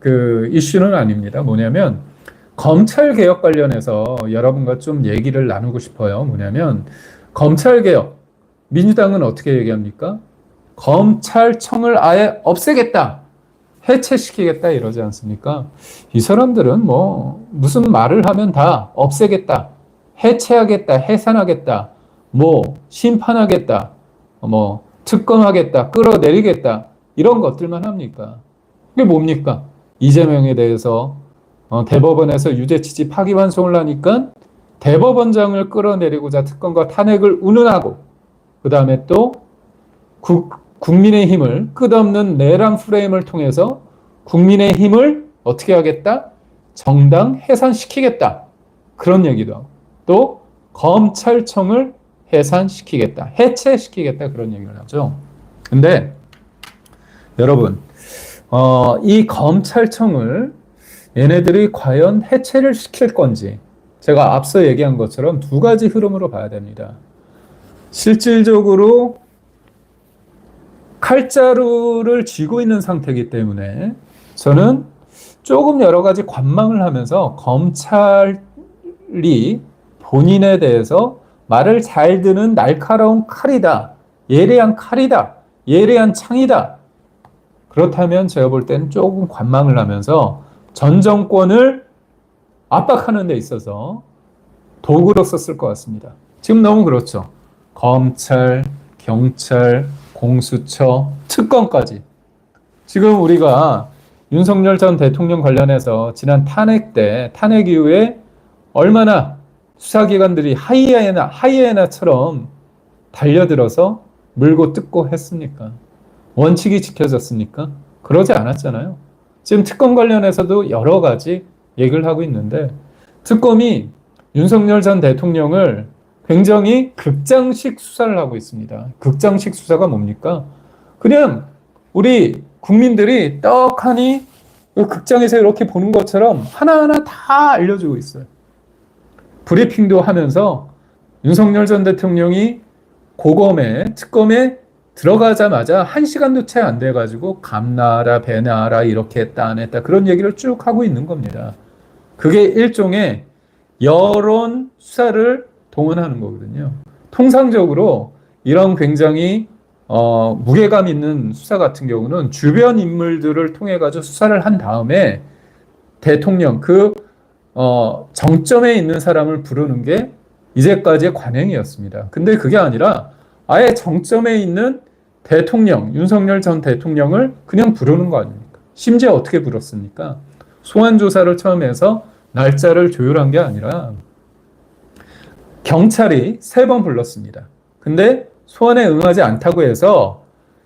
그 이슈는 아닙니다. 뭐냐면 검찰 개혁 관련해서 여러분과 좀 얘기를 나누고 싶어요. 뭐냐면 검찰 개혁, 민주당은 어떻게 얘기합니까? 검찰청을 아예 없애겠다, 해체시키겠다 이러지 않습니까? 이 사람들은 뭐 무슨 말을 하면 다 없애겠다, 해체하겠다, 해산하겠다, 뭐 심판하겠다, 뭐 특검하겠다, 끌어내리겠다 이런 것들만 합니까? 그게 뭡니까? 이재명에 대해서 대법원에서 유죄 취지 파기환송을 하니까 대법원장을 끌어내리고자 특검과 탄핵을 운운하고, 그 다음에 또 국민의힘을 끝없는 내랑 프레임을 통해서 국민의힘을 어떻게 하겠다? 정당 해산시키겠다. 그런 얘기도 하고, 또 검찰청을 해산시키겠다, 해체시키겠다, 그런 얘기를 하죠. 근데 여러분, 이 검찰청을 얘네들이 과연 해체를 시킬 건지, 제가 앞서 얘기한 것처럼 두 가지 흐름으로 봐야 됩니다. 실질적으로 칼자루를 쥐고 있는 상태이기 때문에 저는 조금 여러 가지 관망을 하면서 검찰이 본인에 대해서 말을 잘 듣는 날카로운 칼이다, 예리한 칼이다, 예리한 창이다, 그렇다면 제가 볼 때는 조금 관망을 하면서 전 정권을 압박하는 데 있어서 도구로 썼을 것 같습니다. 지금 너무 그렇죠. 검찰, 경찰, 공수처, 특검까지. 지금 우리가 윤석열 전 대통령 관련해서 지난 탄핵 때, 탄핵 이후에 얼마나 수사기관들이 하이에나처럼 달려들어서 물고 뜯고 했습니까? 원칙이 지켜졌습니까? 그러지 않았잖아요. 지금 특검 관련해서도 여러 가지 얘기를 하고 있는데, 특검이 윤석열 전 대통령을 굉장히 극장식 수사를 하고 있습니다. 극장식 수사가 뭡니까? 그냥 우리 국민들이 떡하니 극장에서 이렇게 보는 것처럼 하나하나 다 알려주고 있어요. 브리핑도 하면서 윤석열 전 대통령이 특검에 들어가자마자 1시간도 채 안 돼가지고 감나라, 배나라, 이렇게 했다, 안 했다, 그런 얘기를 쭉 하고 있는 겁니다. 그게 일종의 여론 수사를 동원하는 거거든요. 통상적으로 이런 굉장히 무게감 있는 수사 같은 경우는 주변 인물들을 통해 가지고 수사를 한 다음에 대통령, 정점에 있는 사람을 부르는 게 이제까지의 관행이었습니다. 근데 그게 아니라 아예 정점에 있는 대통령, 윤석열 전 대통령을 그냥 부르는 거 아닙니까? 심지어 어떻게 불렀습니까? 소환 조사를 처음 해서 날짜를 조율한 게 아니라 경찰이 3번 불렀습니다. 근데 소환에 응하지 않다고 해서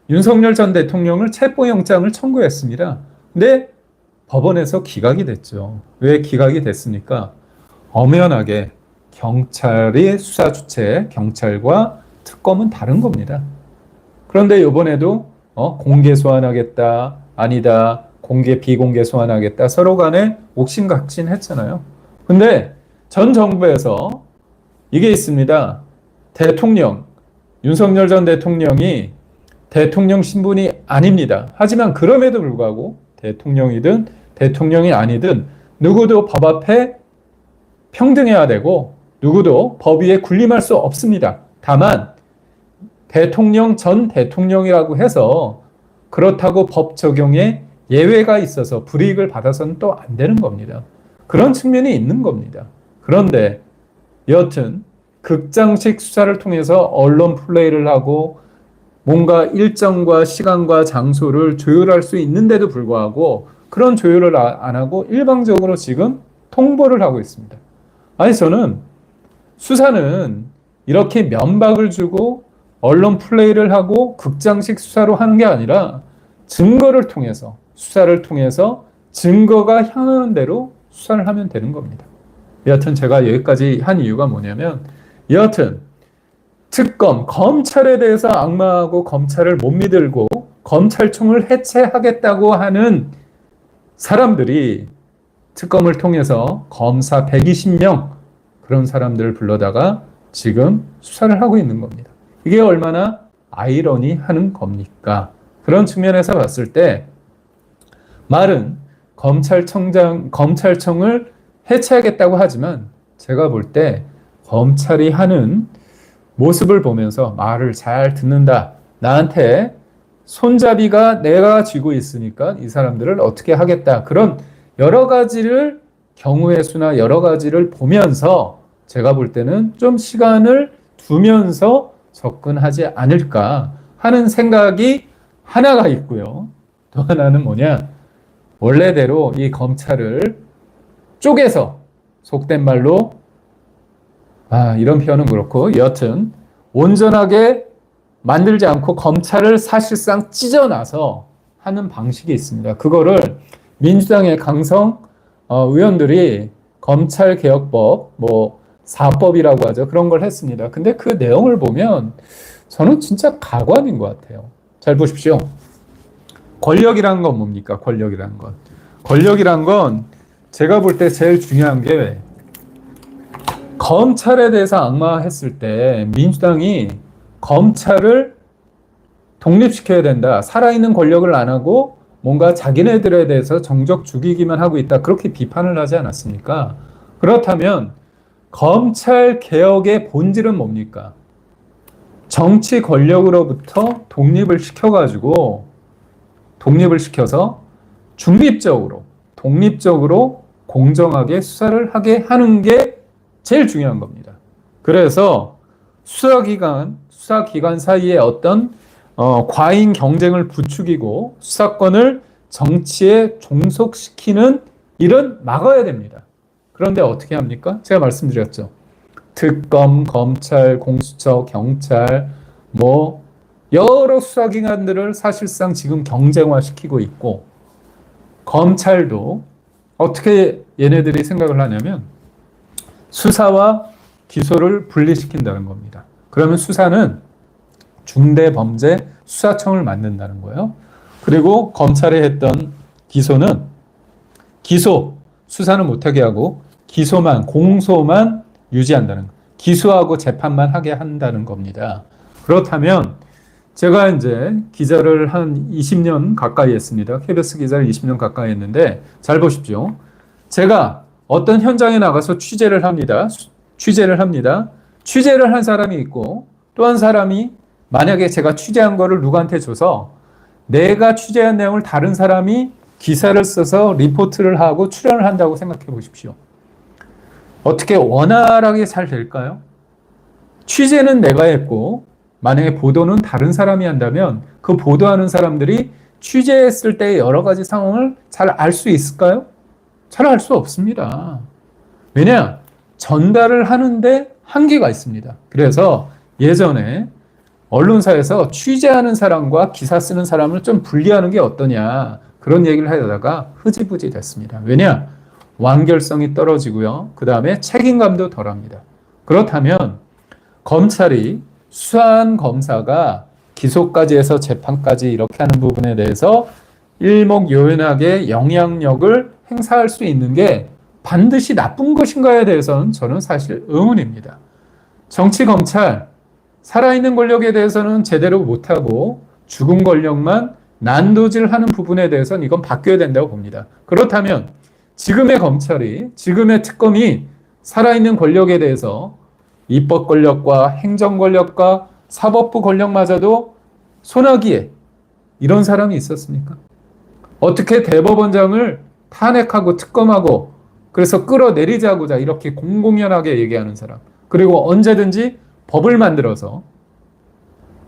윤석열 전 대통령을 체포영장을 청구했습니다. 근데 법원에서 기각이 됐죠. 왜 기각이 됐습니까? 엄연하게 경찰이 수사 주체, 경찰과 특검은 다른 겁니다. 그런데 이번에도 공개 소환하겠다, 아니다, 공개 비공개 소환하겠다, 서로 간에 옥신각신했잖아요. 근데 전 정부에서 이게 있습니다. 윤석열 전 대통령이 대통령 신분이 아닙니다. 하지만 그럼에도 불구하고 대통령이든 대통령이 아니든 누구도 법 앞에 평등해야 되고 누구도 법 위에 군림할 수 없습니다. 다만 전 대통령이라고 해서 그렇다고 법 적용에 예외가 있어서 불이익을 받아서는 또 안 되는 겁니다. 그런 측면이 있는 겁니다. 그런데 여튼 극장식 수사를 통해서 언론 플레이를 하고 뭔가 일정과 시간과 장소를 조율할 수 있는데도 불구하고 그런 조율을 안 하고 일방적으로 지금 통보를 하고 있습니다. 아니, 저는 수사는 이렇게 면박을 주고 언론 플레이를 하고 극장식 수사로 하는 게 아니라 증거를 통해서, 수사를 통해서 증거가 향하는 대로 수사를 하면 되는 겁니다. 여하튼 제가 여기까지 한 이유가 뭐냐면, 여하튼 특검, 검찰에 대해서 악마하고 검찰을 못 믿고 검찰청을 해체하겠다고 하는 사람들이 특검을 통해서 검사 120명, 그런 사람들을 불러다가 지금 수사를 하고 있는 겁니다. 이게 얼마나 아이러니하는 겁니까? 그런 측면에서 봤을 때 말은 검찰청을 해체하겠다고 하지만 제가 볼 때 검찰이 하는 모습을 보면서 말을 잘 듣는다. 나한테 손잡이가 내가 쥐고 있으니까 이 사람들을 어떻게 하겠다. 그런 여러 가지를 경우의 수나 여러 가지를 보면서 제가 볼 때는 좀 시간을 두면서 접근하지 않을까 하는 생각이 하나가 있고요. 또 하나는 뭐냐? 원래대로 이 검찰을 쪼개서 속된 말로 이런 표현은 그렇고 여튼 온전하게 만들지 않고 검찰을 사실상 찢어놔서 하는 방식이 있습니다. 그거를 민주당의 강성 의원들이 검찰개혁법, 4법이라고 하죠. 그런 걸 했습니다. 근데 그 내용을 보면 저는 진짜 가관인 것 같아요. 잘 보십시오. 권력이란 건 뭡니까? 권력이란 건. 권력이란 건 제가 볼 때 제일 중요한 게 검찰에 대해서 악마했을 때 민주당이 검찰을 독립시켜야 된다. 살아있는 권력을 안 하고 뭔가 자기네들에 대해서 정적 죽이기만 하고 있다. 그렇게 비판을 하지 않았습니까? 그렇다면 검찰 개혁의 본질은 뭡니까? 정치 권력으로부터 독립을 시켜서 독립적으로 공정하게 수사를 하게 하는 게 제일 중요한 겁니다. 그래서 수사기관 사이에 어떤 과잉 경쟁을 부추기고 수사권을 정치에 종속시키는 일은 막아야 됩니다. 그런데 어떻게 합니까? 제가 말씀드렸죠. 특검, 검찰, 공수처, 경찰, 여러 수사기관들을 사실상 지금 경쟁화시키고 있고 검찰도 어떻게 얘네들이 생각을 하냐면 수사와 기소를 분리시킨다는 겁니다. 그러면 수사는 중대범죄수사청을 만든다는 거예요. 그리고 검찰이 했던 수사는 못하게 하고 공소만 유지한다는 거. 기소하고 재판만 하게 한다는 겁니다. 그렇다면 제가 이제 기자를 한 20년 가까이 했습니다. KBS 기자를 20년 가까이 했는데 잘 보십시오. 제가 어떤 현장에 나가서 취재를 합니다. 취재를 한 사람이 있고 또 한 사람이 만약에 제가 취재한 거를 누구한테 줘서 내가 취재한 내용을 다른 사람이 기사를 써서 리포트를 하고 출연을 한다고 생각해 보십시오. 어떻게 원활하게 잘 될까요? 취재는 내가 했고 만약에 보도는 다른 사람이 한다면 그 보도하는 사람들이 취재했을 때 여러 가지 상황을 잘 알 수 있을까요? 잘 알 수 없습니다. 왜냐? 전달을 하는데 한계가 있습니다. 그래서 예전에 언론사에서 취재하는 사람과 기사 쓰는 사람을 좀 분리하는 게 어떠냐 그런 얘기를 하다가 흐지부지 됐습니다. 왜냐? 완결성이 떨어지고요. 그 다음에 책임감도 덜합니다. 그렇다면 검찰이 수사한 검사가 기소까지 해서 재판까지 이렇게 하는 부분에 대해서 일목요연하게 영향력을 행사할 수 있는 게 반드시 나쁜 것인가에 대해서는 저는 사실 의문입니다. 정치 검찰, 살아있는 권력에 대해서는 제대로 못하고 죽은 권력만 난도질하는 부분에 대해서는 이건 바뀌어야 된다고 봅니다. 그렇다면 지금의 특검이 살아있는 권력에 대해서 입법 권력과 행정 권력과 사법부 권력마저도 손아귀에 이런 사람이 있었습니까? 어떻게 대법원장을 탄핵하고 특검하고 그래서 끌어내리자고자 이렇게 공공연하게 얘기하는 사람. 그리고 언제든지 법을 만들어서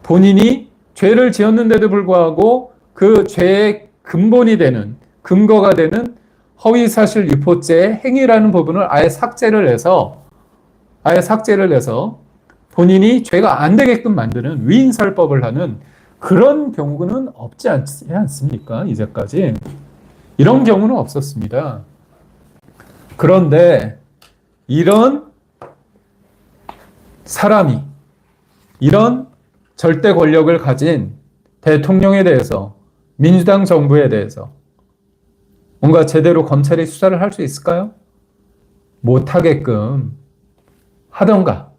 본인이 죄를 지었는데도 불구하고 그 죄의 근본이 되는 근거가 되는 허위사실 유포죄의 행위라는 부분을 아예 삭제를 해서 본인이 죄가 안 되게끔 만드는 위인살법을 하는 그런 경우는 없지 않습니까? 이제까지. 이런 경우는 없었습니다. 그런데 이런 사람이 이런 절대 권력을 가진 대통령에 대해서 민주당 정부에 대해서 뭔가 제대로 검찰이 수사를 할 수 있을까요? 못하게끔 하던가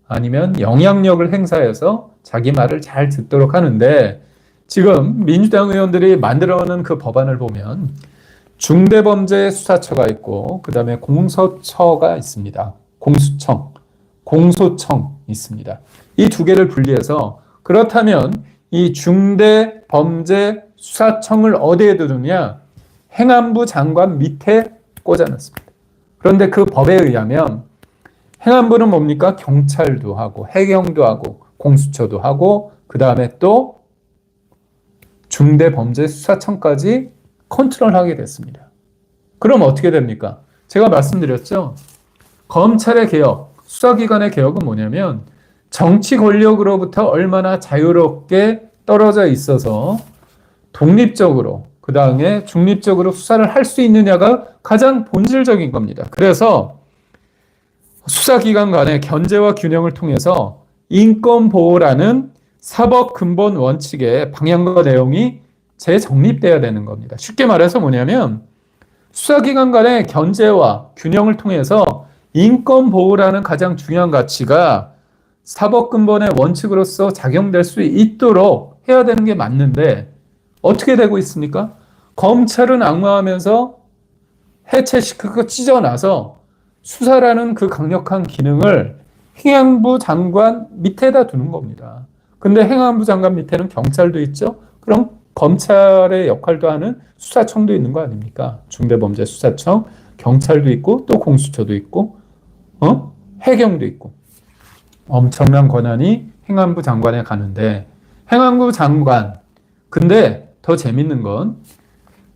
아니면 영향력을 행사해서 자기 말을 잘 듣도록 하는데 지금 민주당 의원들이 만들어놓은 그 법안을 보면 중대범죄수사처가 있고 그 다음에 공소처가 있습니다. 공수청, 공소청 있습니다. 이 두 개를 분리해서 그렇다면 이 중대범죄수사청을 어디에 두느냐? 행안부 장관 밑에 꽂아놨습니다. 그런데 그 법에 의하면 행안부는 뭡니까? 경찰도 하고 해경도 하고 공수처도 하고 그 다음에 또 중대범죄수사청까지 컨트롤하게 됐습니다. 그럼 어떻게 됩니까? 제가 말씀드렸죠. 검찰의 개혁, 수사기관의 개혁은 뭐냐면 정치 권력으로부터 얼마나 자유롭게 떨어져 있어서 독립적으로 그 다음에 중립적으로 수사를 할 수 있느냐가 가장 본질적인 겁니다. 그래서 수사기관 간의 견제와 균형을 통해서 인권보호라는 사법 근본 원칙의 방향과 내용이 재정립돼야 되는 겁니다. 쉽게 말해서 뭐냐면 수사기관 간의 견제와 균형을 통해서 인권보호라는 가장 중요한 가치가 사법 근본의 원칙으로서 작용될 수 있도록 해야 되는 게 맞는데 어떻게 되고 있습니까? 검찰은 악마하면서 해체시키고 찢어놔서 수사라는 그 강력한 기능을 행안부 장관 밑에다 두는 겁니다. 근데 행안부 장관 밑에는 경찰도 있죠? 그럼 검찰의 역할도 하는 수사청도 있는 거 아닙니까? 중대범죄수사청, 경찰도 있고 또 공수처도 있고 해경도 있고 엄청난 권한이 행안부 장관에 가는데 행안부 장관 근데 더 재밌는 건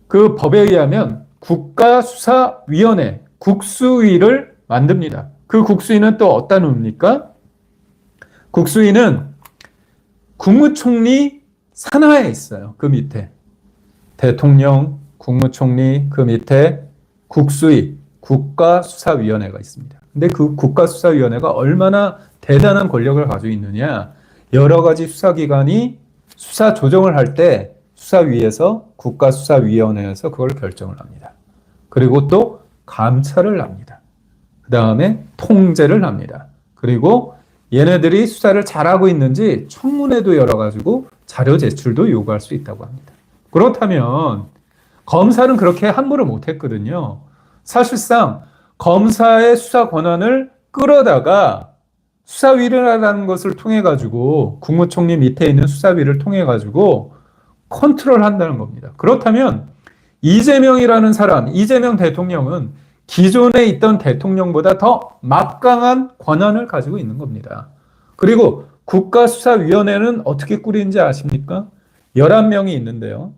그 법에 의하면 국가수사위원회 국수위를 만듭니다. 그 국수위는 또 어디다 놓습니까? 국수위는 국무총리 산하에 있어요. 그 밑에 대통령, 국무총리 그 밑에 국수위 국가수사위원회가 있습니다. 근데 그 국가수사위원회가 얼마나 대단한 권력을 가지고 있느냐? 여러 가지 수사기관이 수사 조정을 할 때 수사위에서 국가수사위원회에서 그걸 결정을 합니다. 그리고 또 감찰을 합니다. 그 다음에 통제를 합니다. 그리고 얘네들이 수사를 잘하고 있는지 청문회도 열어가지고 자료 제출도 요구할 수 있다고 합니다. 그렇다면 검사는 그렇게 함부로 못했거든요. 사실상 검사의 수사 권한을 끌어다가 수사위라는 것을 통해 가지고 국무총리 밑에 있는 수사위를 통해 가지고 컨트롤한다는 겁니다. 그렇다면 이재명이라는 사람, 이재명 대통령은 기존에 있던 대통령보다 더 막강한 권한을 가지고 있는 겁니다. 그리고 국가수사위원회는 어떻게 꾸리는지 아십니까? 11명이 있는데요.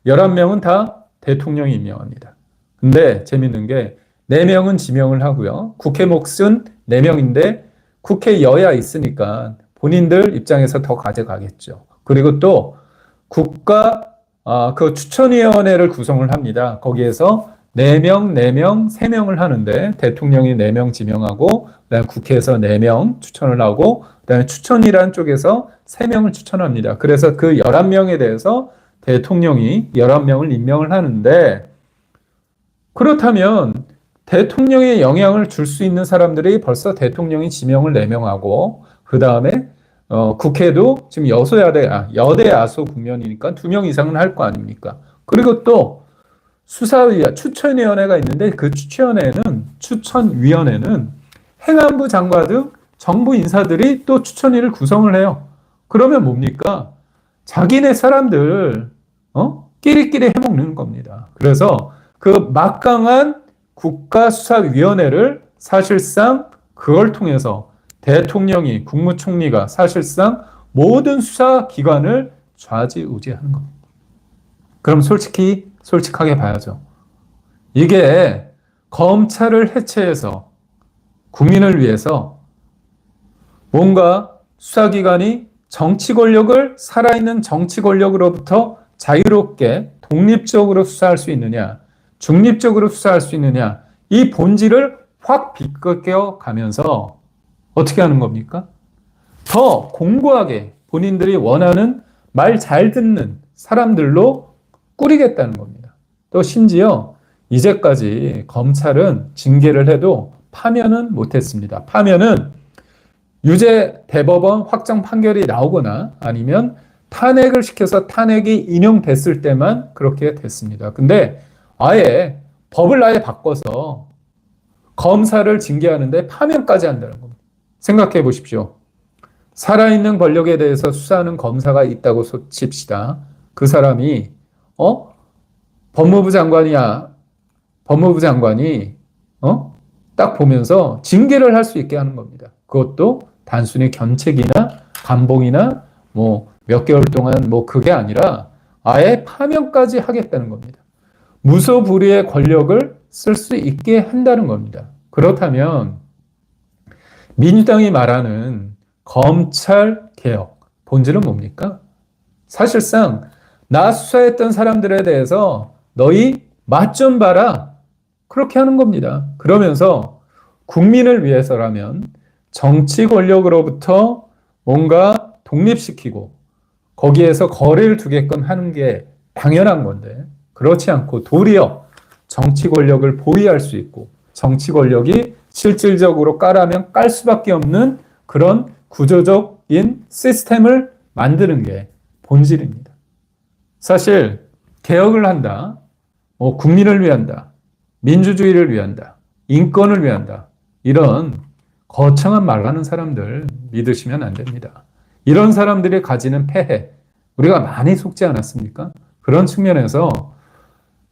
11명은 다 대통령이 임명합니다. 근데 재밌는 게 4명은 지명을 하고요. 국회 몫은 4명인데 국회 여야 있으니까 본인들 입장에서 더 가져가겠죠. 그리고 또 그 추천위원회를 구성을 합니다. 거기에서 4명, 4명, 3명을 하는데 대통령이 4명 지명하고 그다음에 국회에서 4명 추천을 하고 그다음에 추천이라는 쪽에서 3명을 추천합니다. 그래서 그 11명에 대해서 대통령이 11명을 임명을 하는데 그렇다면 대통령에 영향을 줄 수 있는 사람들이 벌써 대통령이 지명을 4명하고 그 다음에 국회도 지금 여대 야소 국면이니까 2명 이상은 할 거 아닙니까? 그리고 또 추천위원회가 있는데 그 추천위원회는 행안부 장관 등 정부 인사들이 또 추천위를 구성을 해요. 그러면 뭡니까? 자기네 사람들 끼리끼리 해먹는 겁니다. 그래서 그 막강한 국가수사위원회를 사실상 그걸 통해서 대통령이 국무총리가 사실상 모든 수사기관을 좌지우지하는 겁니다. 그럼 솔직하게 봐야죠. 이게 검찰을 해체해서 국민을 위해서 뭔가 수사기관이 정치 권력을 살아있는 정치 권력으로부터 자유롭게 독립적으로 수사할 수 있느냐, 중립적으로 수사할 수 있느냐, 이 본질을 확 비껴 가면서 어떻게 하는 겁니까? 더 공고하게 본인들이 원하는 말 잘 듣는 사람들로 꾸리겠다는 겁니다. 또 심지어 이제까지 검찰은 징계를 해도 파면은 못했습니다. 파면은 유죄 대법원 확정 판결이 나오거나 아니면 탄핵을 시켜서 탄핵이 인용됐을 때만 그렇게 됐습니다. 근데 아예 법을 아예 바꿔서 검사를 징계하는데 파면까지 한다는 겁니다. 생각해 보십시오. 살아있는 권력에 대해서 수사하는 검사가 있다고 칩시다. 그 사람이 법무부 장관이야. 법무부 장관이 딱 보면서 징계를 할 수 있게 하는 겁니다. 그것도 단순히 견책이나 감봉이나 뭐 몇 개월 동안 뭐 그게 아니라 아예 파면까지 하겠다는 겁니다. 무소불위의 권력을 쓸 수 있게 한다는 겁니다. 그렇다면 민주당이 말하는 검찰 개혁 본질은 뭡니까? 사실상 나 수사했던 사람들에 대해서 너희 맛 좀 봐라. 그렇게 하는 겁니다. 그러면서 국민을 위해서라면 정치 권력으로부터 뭔가 독립시키고 거기에서 거리를 두게끔 하는 게 당연한 건데 그렇지 않고 도리어 정치 권력을 보위할 수 있고 정치 권력이 실질적으로 까라면 깔 수밖에 없는 그런 구조적인 시스템을 만드는 게 본질입니다. 사실 개혁을 한다, 국민을 위한다, 민주주의를 위한다, 인권을 위한다 이런 거창한 말 하는 사람들 믿으시면 안 됩니다. 이런 사람들이 가지는 폐해 우리가 많이 속지 않았습니까? 그런 측면에서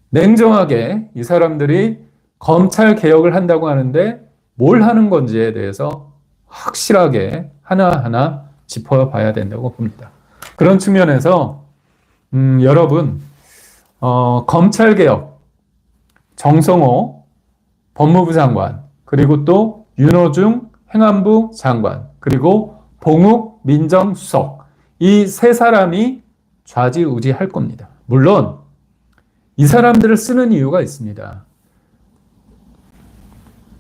냉정하게 이 사람들이 검찰 개혁을 한다고 하는데 뭘 하는 건지에 대해서 확실하게 하나하나 짚어봐야 된다고 봅니다. 그런 측면에서 여러분 검찰 개혁 정성호 법무부 장관 그리고 또 윤호중 행안부 장관 그리고 봉욱 민정수석 이 세 사람이 좌지우지할 겁니다. 물론 이 사람들을 쓰는 이유가 있습니다.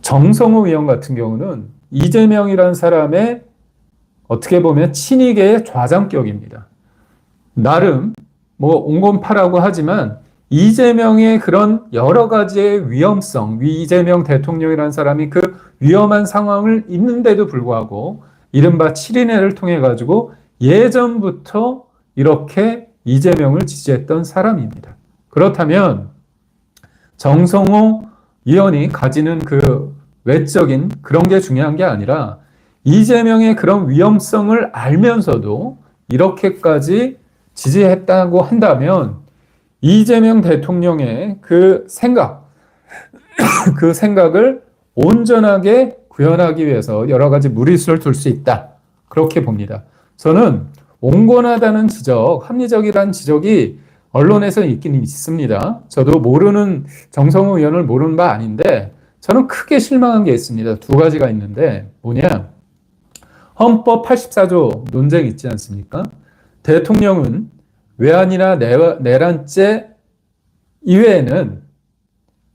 정성호 의원 같은 경우는 이재명이라는 사람의 어떻게 보면 친이계의 좌장격입니다. 나름 뭐 온건파라고 하지만 이재명의 그런 여러 가지의 위험성, 이재명 대통령이라는 사람이 그 위험한 상황을 있는데도 불구하고 이른바 7인회를 통해 가지고 예전부터 이렇게 이재명을 지지했던 사람입니다. 그렇다면 정성호 의원이 가지는 그 외적인 그런 게 중요한 게 아니라 이재명의 그런 위험성을 알면서도 이렇게까지 지지했다고 한다면 이재명 대통령의 그 생각, 그 생각을 온전하게 구현하기 위해서 여러 가지 무리수를 둘 수 있다. 그렇게 봅니다. 저는 온건하다는 지적, 합리적이라는 지적이 언론에서 있긴 있습니다. 저도 정성호 의원을 모르는 바 아닌데 저는 크게 실망한 게 있습니다. 두 가지가 있는데 뭐냐. 헌법 84조 논쟁 있지 않습니까? 대통령은 외환이나 내란죄 이외에는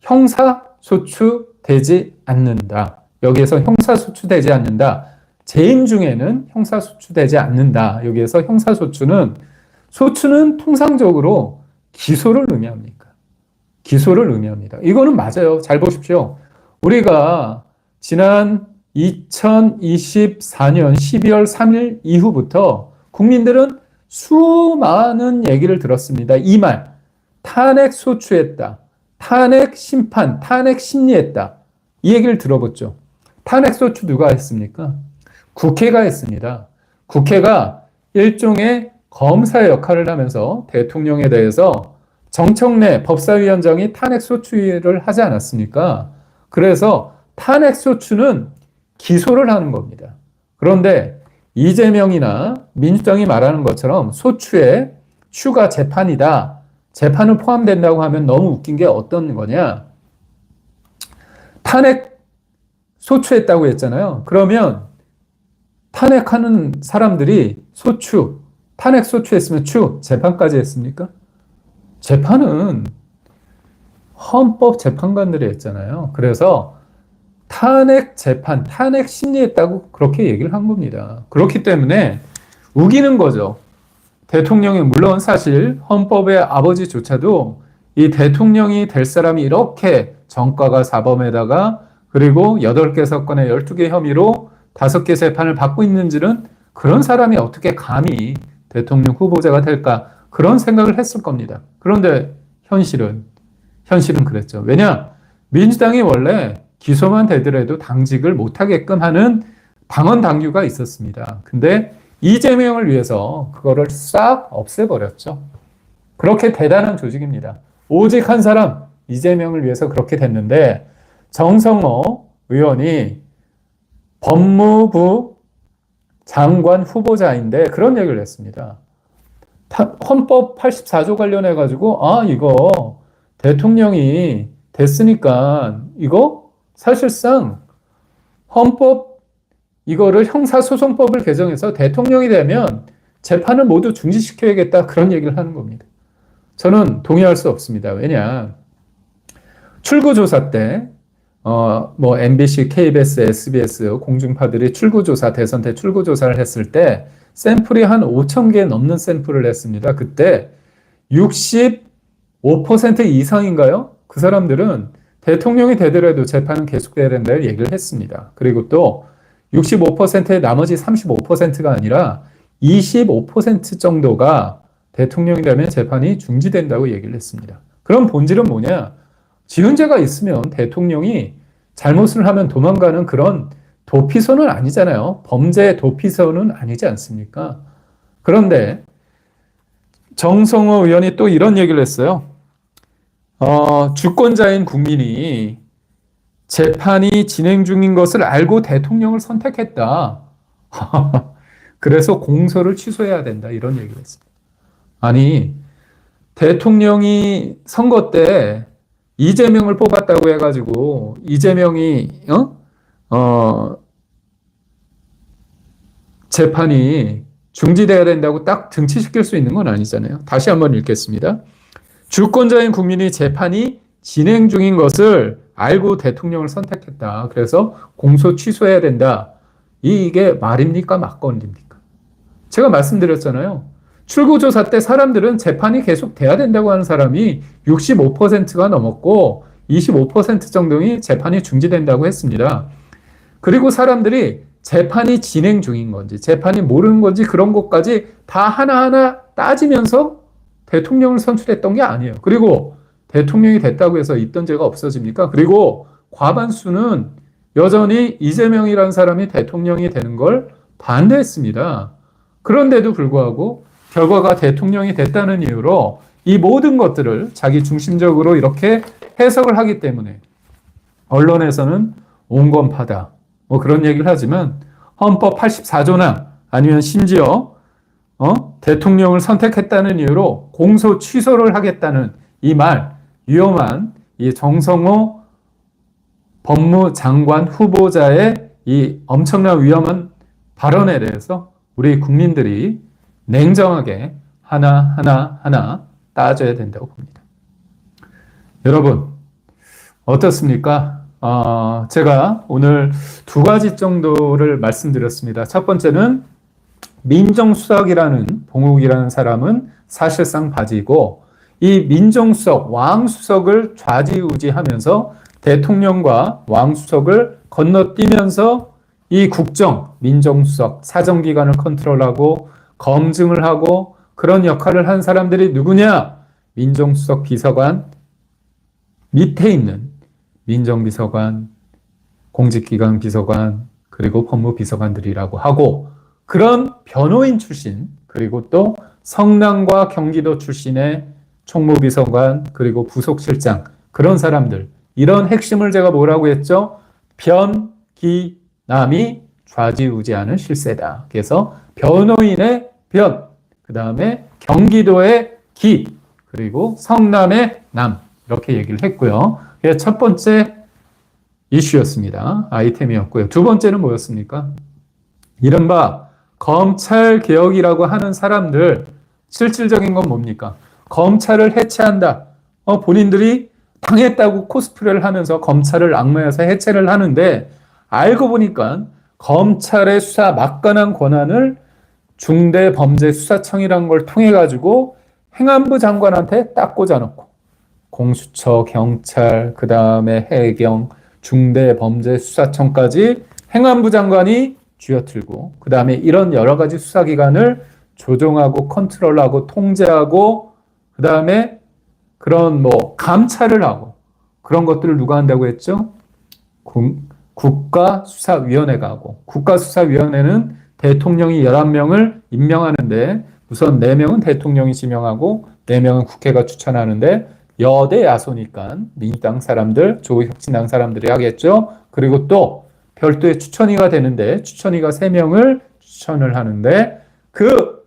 형사소추되지 않는다. 여기에서 형사소추되지 않는다. 재임 중에는 형사소추되지 않는다. 여기에서 형사소추는 통상적으로 기소를 의미합니까? 기소를 의미합니다. 이거는 맞아요. 잘 보십시오. 우리가 지난 2024년 12월 3일 이후부터 국민들은 수많은 얘기를 들었습니다. 이 말, 탄핵 소추했다. 탄핵 심판, 탄핵 심리했다. 이 얘기를 들어봤죠. 탄핵 소추 누가 했습니까? 국회가 했습니다. 국회가 일종의 검사의 역할을 하면서 대통령에 대해서 정청래 법사위원장이 탄핵 소추를 하지 않았습니까? 그래서 탄핵 소추는 기소를 하는 겁니다. 그런데 이재명이나 민주당이 말하는 것처럼 소추에 추가 재판이다. 재판을 포함된다고 하면 너무 웃긴 게 어떤 거냐? 탄핵 소추했다고 했잖아요. 그러면 탄핵하는 사람들이 탄핵 소추했으면 재판까지 했습니까? 재판은 헌법 재판관들이 했잖아요. 그래서 탄핵 재판, 탄핵 심리했다고 그렇게 얘기를 한 겁니다. 그렇기 때문에 우기는 거죠. 대통령이 물론 사실 헌법의 아버지조차도 이 대통령이 될 사람이 이렇게 전과가 사범에다가 그리고 8개 사건에 12개 혐의로 5개 재판을 받고 있는지는 그런 사람이 어떻게 감히 대통령 후보자가 될까 그런 생각을 했을 겁니다. 그런데 현실은 그랬죠. 왜냐? 민주당이 원래 기소만 되더라도 당직을 못하게끔 하는 당헌 당규가 있었습니다. 근데 이재명을 위해서 그거를 싹 없애버렸죠. 그렇게 대단한 조직입니다. 오직 한 사람, 이재명을 위해서 그렇게 됐는데 정성호 의원이 법무부 장관 후보자인데 그런 얘기를 했습니다. 헌법 84조 관련해 가지고 이거 대통령이 됐으니까 이거 사실상 헌법 이거를 형사소송법을 개정해서 대통령이 되면 재판을 모두 중지시켜야겠다 그런 얘기를 하는 겁니다. 저는 동의할 수 없습니다. 왜냐 출구조사 때 MBC, KBS, SBS 공중파들이 출구조사, 대선 때 출구조사를 했을 때 샘플이 한 5천 개 넘는 샘플을 했습니다. 그때 65% 이상인가요? 그 사람들은 대통령이 되더라도 재판은 계속돼야 된다고 얘기를 했습니다. 그리고 또 65%의 나머지 35%가 아니라 25% 정도가 대통령이 되면 재판이 중지된다고 얘기를 했습니다. 그럼 본질은 뭐냐? 지은죄가 있으면 대통령이 잘못을 하면 도망가는 그런 도피소는 아니잖아요. 범죄 도피소는 아니지 않습니까? 그런데 정성호 의원이 또 이런 얘기를 했어요. 주권자인 국민이 재판이 진행 중인 것을 알고 대통령을 선택했다. 그래서 공소를 취소해야 된다. 이런 얘기를 했습니다. 아니, 대통령이 선거 때 이재명을 뽑았다고 해가지고 이재명이 재판이 중지돼야 된다고 딱 등치시킬 수 있는 건 아니잖아요. 다시 한번 읽겠습니다. 주권자인 국민이 재판이 진행 중인 것을 알고 대통령을 선택했다. 그래서 공소 취소해야 된다. 이게 말입니까? 막건입니까? 제가 말씀드렸잖아요. 출구조사 때 사람들은 재판이 계속 돼야 된다고 하는 사람이 65%가 넘었고 25% 정도의 재판이 중지된다고 했습니다. 그리고 사람들이 재판이 진행 중인 건지 재판이 모르는 건지 그런 것까지 다 하나하나 따지면서 대통령을 선출했던 게 아니에요. 그리고 대통령이 됐다고 해서 있던 죄가 없어집니까? 그리고 과반수는 여전히 이재명이라는 사람이 대통령이 되는 걸 반대했습니다. 그런데도 불구하고 결과가 대통령이 됐다는 이유로 이 모든 것들을 자기 중심적으로 이렇게 해석을 하기 때문에 언론에서는 온건파다. 그런 얘기를 하지만 헌법 84조나 아니면 심지어 대통령을 선택했다는 이유로 공소 취소를 하겠다는 이 말, 위험한 이 정성호 법무장관 후보자의 이 엄청난 위험한 발언에 대해서 우리 국민들이 냉정하게 하나 따져야 된다고 봅니다. 여러분, 어떻습니까? 제가 오늘 두 가지 정도를 말씀드렸습니다. 첫 번째는 민정수석이라는 봉욱이라는 사람은 사실상 바지고 이 민정수석, 왕수석을 좌지우지하면서 대통령과 왕수석을 건너뛰면서 이 국정, 민정수석, 사정기관을 컨트롤하고 검증을 하고 그런 역할을 한 사람들이 누구냐? 민정수석 비서관 밑에 있는 민정비서관, 공직기관 비서관, 그리고 법무비서관들이라고 하고 그런 변호인 출신, 그리고 또 성남과 경기도 출신의 총무비서관, 그리고 부속실장, 그런 사람들, 이런 핵심을 제가 뭐라고 했죠? 변기남이 좌지우지하는 실세다. 그래서 변호인의 변, 그 다음에 경기도의 기, 그리고 성남의 남, 이렇게 얘기를 했고요. 그게 첫 번째 이슈였습니다. 아이템이었고요. 두 번째는 뭐였습니까? 이른바 검찰개혁이라고 하는 사람들, 실질적인 건 뭡니까? 검찰을 해체한다. 본인들이 당했다고 코스프레를 하면서 검찰을 악마여서 해체를 하는데 알고 보니까 검찰의 수사 막강한 권한을 중대범죄수사청이라는 걸 통해 가지고 행안부 장관한테 딱 꽂아놓고 공수처, 경찰, 그 다음에 해경, 중대범죄수사청까지 행안부 장관이 쥐어틀고 그 다음에 이런 여러 가지 수사기관을 조종하고 컨트롤하고 통제하고 그 다음에 그런 감찰을 하고 그런 것들을 누가 한다고 했죠? 국가수사위원회가 하고, 국가수사위원회는 대통령이 11명을 임명하는데 우선 4명은 대통령이 지명하고 4명은 국회가 추천하는데 여대 야소니까 민주당 사람들, 조국혁신당 사람들이 하겠죠. 그리고 또 별도의 추천위가 되는데 추천위가 3명을 추천을 하는데 그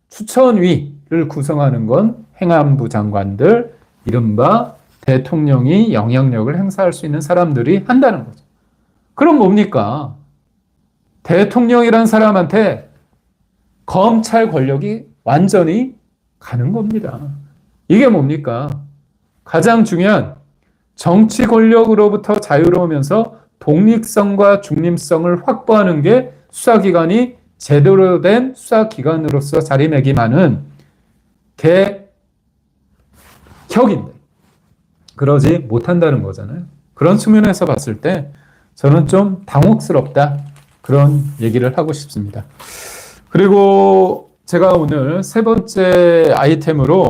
추천위를 구성하는 건 행안부 장관들, 이른바 대통령이 영향력을 행사할 수 있는 사람들이 한다는 거죠. 그럼 뭡니까? 대통령이란 사람한테 검찰 권력이 완전히 가는 겁니다. 이게 뭡니까? 가장 중요한 정치 권력으로부터 자유로우면서 독립성과 중립성을 확보하는 게 수사기관이 제대로 된 수사기관으로서 자리매김하는 개혁인데 그러지 못한다는 거잖아요. 그런 측면에서 봤을 때 저는 좀 당혹스럽다. 그런 얘기를 하고 싶습니다. 그리고 제가 오늘 세 번째 아이템으로